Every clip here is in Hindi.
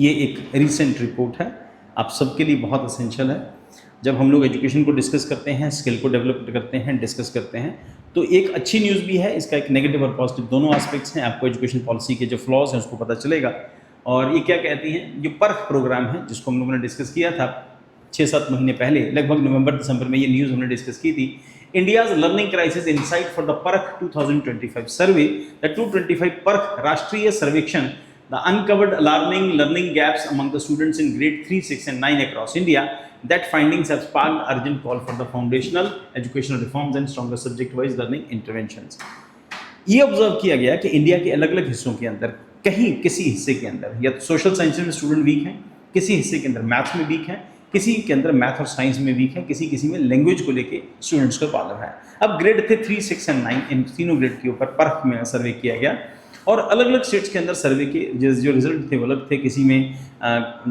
ये एक रिसेंट रिपोर्ट है, आप सबके लिए बहुत असेंशियल है। जब हम लोग एजुकेशन को डिस्कस करते हैं, स्किल को डेवलप करते हैं, डिस्कस करते हैं, तो एक अच्छी न्यूज़ भी है, इसका एक नेगेटिव और पॉजिटिव दोनों एस्पेक्ट्स हैं। आपको एजुकेशन पॉलिसी के जो फ्लॉज हैं उसको पता चलेगा। और ये क्या कहती हैं, जो पर्ख प्रोग्राम है जिसको हम लोगों ने डिस्कस किया था 6-7 महीने पहले, लगभग नवंबर दिसंबर में ये न्यूज़ हमने डिस्कस की थी। India's learning crisis insight for the Parakh 2025 survey, the 225 Parakh राष्ट्रीय सर्वेक्षण, the uncovered alarming learning gaps among the students in grade 3, 6 and 9 across India. That findings have sparked urgent call for the foundational educational reforms and stronger subject-wise learning interventions. ये ऑब्जर्व किया गया कि इंडिया के अलग अलग हिस्सों के अंदर कहीं किसी हिस्से के अंदर या तो सोशल साइंस में स्टूडेंट वीक हैं, किसी हिस्से के अंदर मैथ्स में वीक हैं, किसी के अंदर मैथ और साइंस में वीक है, किसी में लैंग्वेज को लेके स्टूडेंट्स का प्रॉब्लम है। अब ग्रेड थे 3, 6 एंड 9, इन तीनों ग्रेड के ऊपर पर्ख में सर्वे किया गया और अलग अलग स्टेट्स के अंदर सर्वे के जो रिजल्ट थे वो अलग थे। किसी में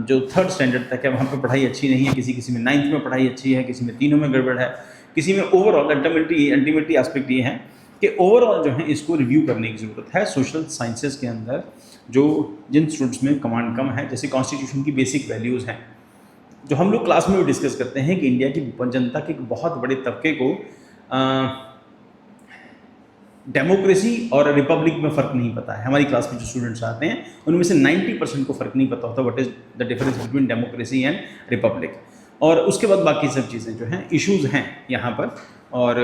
जो 3rd स्टैंडर्ड तक है वहाँ पर पढ़ाई अच्छी नहीं है, किसी में 9th में पढ़ाई अच्छी है, किसी में तीनों में गड़बड़ है, किसी में ओवरऑल अल्टीमेटली एस्पेक्ट ये है कि ओवरऑल जो है इसको रिव्यू करने की ज़रूरत है। सोशल साइंसेज के अंदर जो जिन स्टूडेंट्स में कमांड कम है, जैसे कॉन्स्टिट्यूशन की बेसिक वैल्यूज़ हैं, जो हम लोग क्लास में भी डिस्कस करते हैं कि इंडिया की जनता के बहुत बड़े तबके को डेमोक्रेसी और रिपब्लिक में फ़र्क नहीं पता है। हमारी क्लास में जो स्टूडेंट्स आते हैं उनमें से 90% को फ़र्क नहीं पता होता what is the difference between democracy and Republic. और उसके बाद बाकी सब चीज़ें जो हैं इश्यूज़ हैं यहाँ पर, और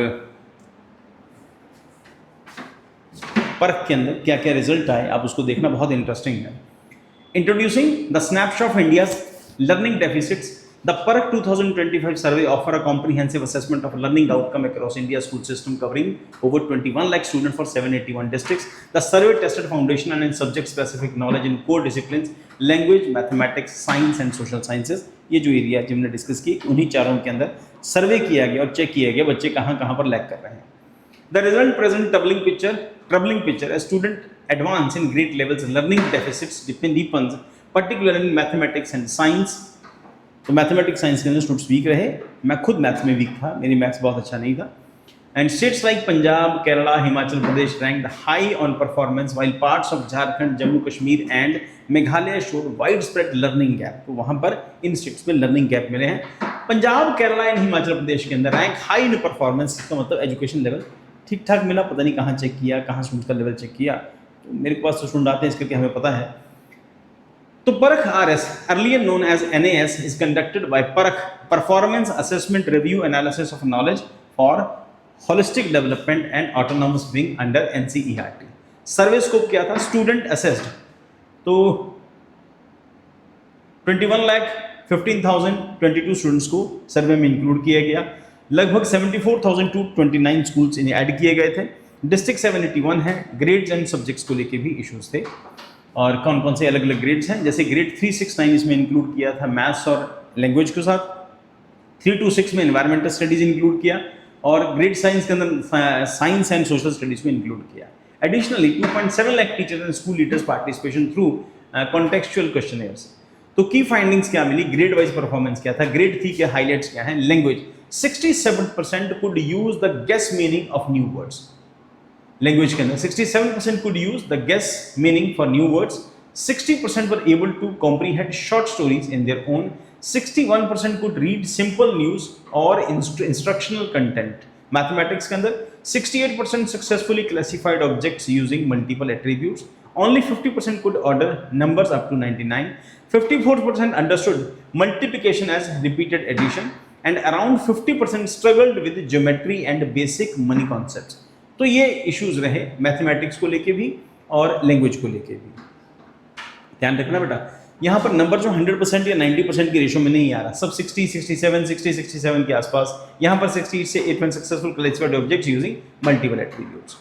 पर्ख के अंदर क्या क्या रिजल्ट आए आप उसको देखना बहुत इंटरेस्टिंग है। Introducing the snapshot of India's learning deficits, the PERC 2025 survey offer a comprehensive assessment of learning outcome across India's school system covering over 21 lakh students for 781 districts. The survey tested foundational and subject specific knowledge in core disciplines language, mathematics, science and social sciences. ये जो एरिया जो हमने डिस्कस की उन्हीं चारों के अंदर सर्वे किया गया और चेक किया गया बच्चे कहाँ पर लैग कर रहे हैं। The result present troubling picture as student advance in grade levels learning deficits depends particularly in mathematics and science. तो मैथमेटिक्स साइंस के अंदर स्टूडेंट्स वीक रहे। मैं खुद मैथ्स में वीक था, मेरी मैथ्स बहुत अच्छा नहीं था। And states like Punjab, Kerala, Himachal Pradesh ranked high on performance while parts of Jharkhand, Jammu Kashmir and Meghalaya showed wide spread learning gap. तो वहाँ पर इन स्टेट्स में लर्निंग गैप मिले हैं। पंजाब, केरला एंड हिमाचल प्रदेश के अंदर रैंक हाई इन परफॉर्मेंस, इसका मतलब एजुकेशन लेवल ठीक ठाक मिला। पता नहीं कहाँ चेक किया, कहाँ स्टूडेंट का लेवल चेक किया, तो मेरे पास तो स्टूडेंट आते हैं इसके हमें पता है। तो पर्ख RS, earlier known as NAS, is conducted by PERC, Performance Assessment Review Analysis of Knowledge for Holistic Development and Autonomous Wing under NCERT. Survey scope क्या था? Student assessed. तो 21,15,022 स्टूडेंट्स को सर्वे में इंक्लूड किया गया। लगभग 74,229 स्कूल्स इन्हें ऐड किए गए थे। डिस्ट्रिक्ट 781 है। ग्रेड्स एंड सब्जेक्ट्स को लेके भी इश्यूज थे और कौन कौन से अलग अलग ग्रेड्स हैं, जैसे ग्रेड 3, 6, 9 इसमें इंक्लूड किया था मैथ्स और लैंग्वेज के साथ। 3 to 6 में एनवायरमेंटल स्टडीज़ इंक्लूड किया और ग्रेड साइंस के अंदर साइंस एंड सोशल स्टडीज़ में इंक्लूड किया। Additionally 2.7 lakh teachers and school leaders participation through contextual questionnaires. तो की फाइंडिंग्स क्या मिली, ग्रेड वाइज परफॉर्मेंस क्या था। ग्रेड 3 के हाईलाइट्स क्या हैं? Language 67% could use the guess meaning of new words. Language के अंदर 67% could use the guess meaning for new words, 60% were able to comprehend short stories in their own, 61% could read simple news or instructional content. Mathematics के अंदर 68% successfully classified objects using multiple attributes, only 50% could order numbers up to 99, 54% understood multiplication as repeated addition, and around 50% struggled with geometry and basic money concepts. तो ये इश्यूज रहे मैथमेटिक्स को लेके भी और लैंग्वेज को लेके भी। ध्यान रखना बेटा, यहाँ पर नंबर जो 100% या 90% की रेशो में नहीं आ रहा, सब 60, 67, 60, 67 के आसपास। यहाँ पर 68 से 8 successful classified objects using multiple attributes.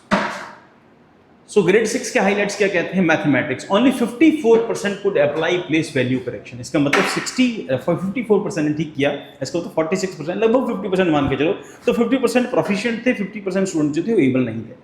सो ग्रेड 6 के हाईलाइट्स क्या कहते हैं? Mathematics only 54% could apply place value correction. इसका मतलब 54% ने ठीक किया, इसका तो 46%, लगभग 50% मान के चलो। तो 50% प्रोफिशिएंट थे, 50% स्टूडेंट जो थे वो एबल नहीं थे।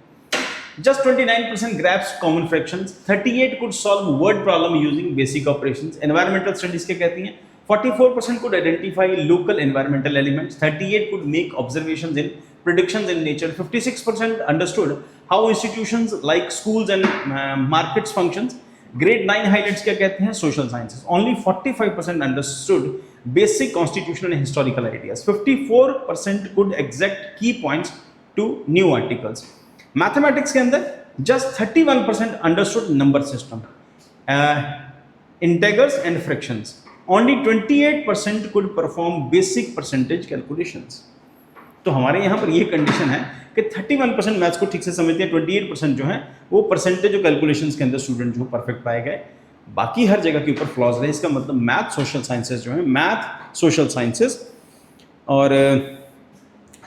Just 29% grasps common fractions, 38 could solve word problem using basic operations. Environmental studies क्या कहती हैं? 44% could identify local environmental elements, 38 could make observations in predictions in nature, 56% understood how institutions like schools and markets functions, grade 9 highlights क्या कहते हैं? Social sciences. Only 45% understood basic constitutional and historical ideas, 54% could exact key points to new articles. Mathematics के अंदर just 31% understood number system, integers and fractions. Only 28% could perform basic percentage calculations. तो हमारे यहाँ पर ये कंडीशन है कि 31% मैथ्स को ठीक से समझते हैं, 28% जो है वो परसेंटेज और कैलकुलेशंस के अंदर स्टूडेंट जो परफेक्ट पाए गए, बाकी हर जगह के ऊपर फ्लॉज रहे। इसका मतलब मैथ सोशल साइंसेस जो है, मैथ सोशल साइंसेस और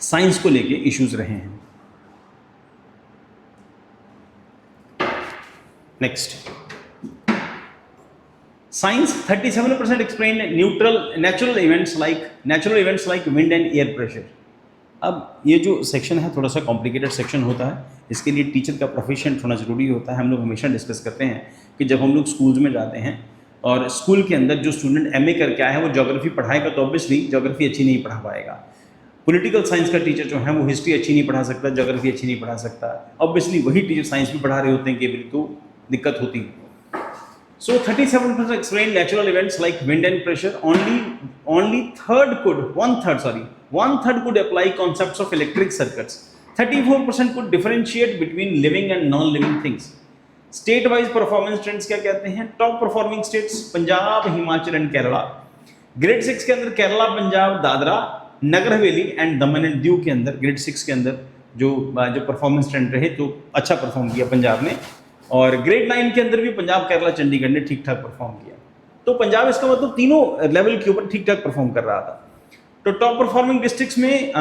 साइंस को लेके इश्यूज रहे हैं। Next, science 37% explain natural events like wind and air pressure. अब ये जो सेक्शन है थोड़ा सा कॉम्प्लिकेटेड सेक्शन होता है, इसके लिए टीचर का प्रोफेशन होना ज़रूरी होता है। हम लोग हमेशा डिस्कस करते हैं कि जब हम लोग स्कूल्स में जाते हैं और स्कूल के अंदर जो स्टूडेंट एमए करके आया है वो ज्योग्राफी पढ़ाएगा तो ऑब्वियसली ज्योग्राफी अच्छी नहीं पढ़ा पाएगा। पॉलिटिकल साइंस का टीचर जो है वो हिस्ट्री अच्छी नहीं पढ़ा सकता, ज्योग्राफी अच्छी नहीं पढ़ा सकता। ऑब्वियसली वही टीचर साइंस भी पढ़ा रहे होते हैं, केवल तो दिक्कत होती है। So 37% explain natural events like wind and pressure. Only one third could apply concepts of electric circuits. 34% could differentiate between living and non-living things. State-wise performance trends क्या कहते हैं? Top performing states Punjab, Himachal and Kerala. Grade 6 के अंदर Kerala, Punjab, Dadra, Nagar Haveli and Daman and Diu के अंदर ग्रेड 6 के अंदर जो परफॉर्मेंस ट्रेंड रहे तो अच्छा परफॉर्म किया पंजाब ने, और ग्रेड 9 के अंदर भी पंजाब, केरला, चंडीगढ़ ने ठीक ठाक परफॉर्म किया। तो पंजाब इसका मतलब तीनों लेवल के ऊपर ठीक ठाक परफॉर्म कर रहा था। तो टॉप परफॉर्मिंग डिस्ट्रिक्ट्स में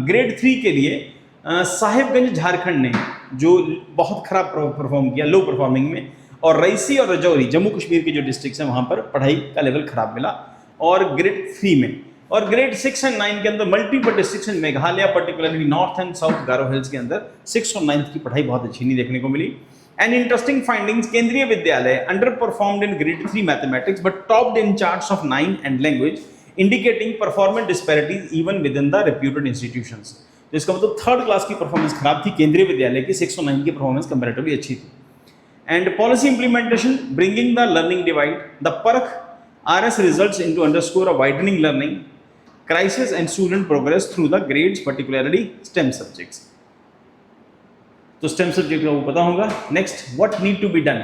ग्रेड 3 के लिए साहिबगंज झारखंड ने जो बहुत खराब परफॉर्म किया लो परफॉर्मिंग में, और रईसी और रजौरी जम्मू कश्मीर के जो डिस्ट्रिक्ट्स हैं वहाँ पर पढ़ाई का लेवल खराब मिला और ग्रेड 3 में। और ग्रेड 6 एंड 9 के अंदर multiple districts in Meghalaya, particularly north and south Garo hills के अंदर 6th और 9th की पढ़ाई बहुत अच्छी नहीं देखने को मिली। And interesting findings, केंद्रीय विद्यालय underperformed in grade 3 mathematics but topped in charts of 9 and language, indicating performance disparities even within the reputed institutions. तो इसका मतलब थर्ड क्लास की परफॉर्मेंस खराब थी केंद्रीय विद्यालय की, 6 और 9 की परफॉर्मेंस कंपैरेटिवली अच्छी थी। And policy implementation, bringing the learning divide, the Parakh RS results into underscore a widening learning crisis and student progress through the grades, particularly STEM subjects. तो स्टेम सब्जेक्ट का वो पता होगा। Next, what need to be done,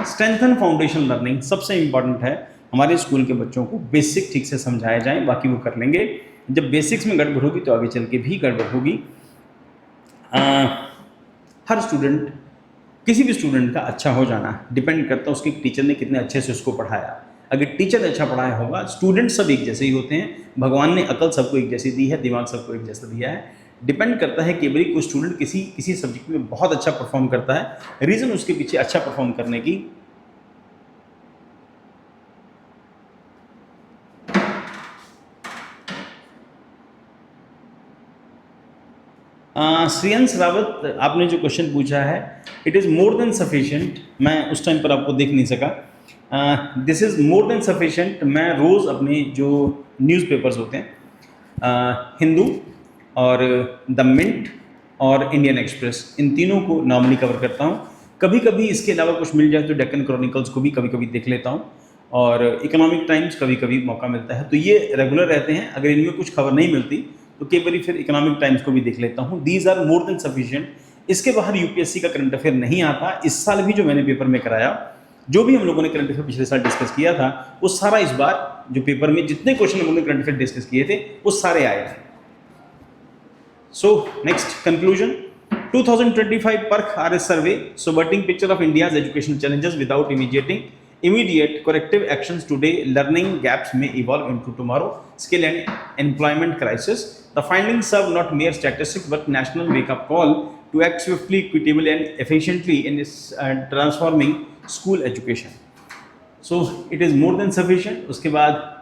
strengthen foundation learning. सबसे इंपॉर्टेंट है हमारे स्कूल के बच्चों को बेसिक ठीक से समझाया जाए, बाकी वो कर लेंगे। जब बेसिक्स में गड़बड़ होगी तो आगे चल के भी गड़बड़ होगी। हर स्टूडेंट, किसी भी स्टूडेंट का अच्छा हो जाना डिपेंड करता है उसके टीचर ने कितने अच्छे से उसको पढ़ाया। अगर टीचर अच्छा पढ़ाया होगा, स्टूडेंट सब एक जैसे ही होते हैं, भगवान ने अकल सबको एक जैसी दी है, दिमाग सबको एक जैसा दिया है। डिपेंड करता है कि भाई कोई स्टूडेंट किसी सब्जेक्ट में बहुत अच्छा परफॉर्म करता है, रीज़न उसके पीछे अच्छा परफॉर्म करने की श्रेयंस रावत, आपने जो क्वेश्चन पूछा है, it is more than sufficient. मैं उस टाइम पर आपको देख नहीं सका। This is more than sufficient. मैं रोज़ अपने जो न्यूज़पेपर्स होते हैं, हिंदू और द मिंट और इंडियन एक्सप्रेस, इन तीनों को नॉर्मली कवर करता हूँ। कभी कभी इसके अलावा कुछ मिल जाए तो डेक्कन क्रॉनिकल्स को भी कभी कभी देख लेता हूँ, और इकोनॉमिक टाइम्स कभी कभी मौका मिलता है, तो ये रेगुलर रहते हैं। अगर इनमें कुछ खबर नहीं मिलती तो कई बार फिर इकोनॉमिक टाइम्स को भी देख लेता हूँ। These are more than sufficient. इसके बाहर यूपीएससी का करंट अफेयर नहीं आता। इस साल भी जो मैंने पेपर में कराया, जो भी हम लोगों ने करंट अफेयर पिछले साल डिस्कस किया था, वो सारा इस बार जो पेपर में जितने क्वेश्चन हम लोगों ने करंट अफेयर डिस्कस किए थे वो सारे आए थे। So next conclusion, 2025 Parakh RS survey, subverting picture of India's educational challenges without immediate corrective actions today. Learning gaps may evolve into tomorrow. Skill and employment crisis. The findings serve not mere statistics but national wake-up call to act swiftly, equitably, and efficiently in this transforming school education. So it is more than sufficient. उसके बाद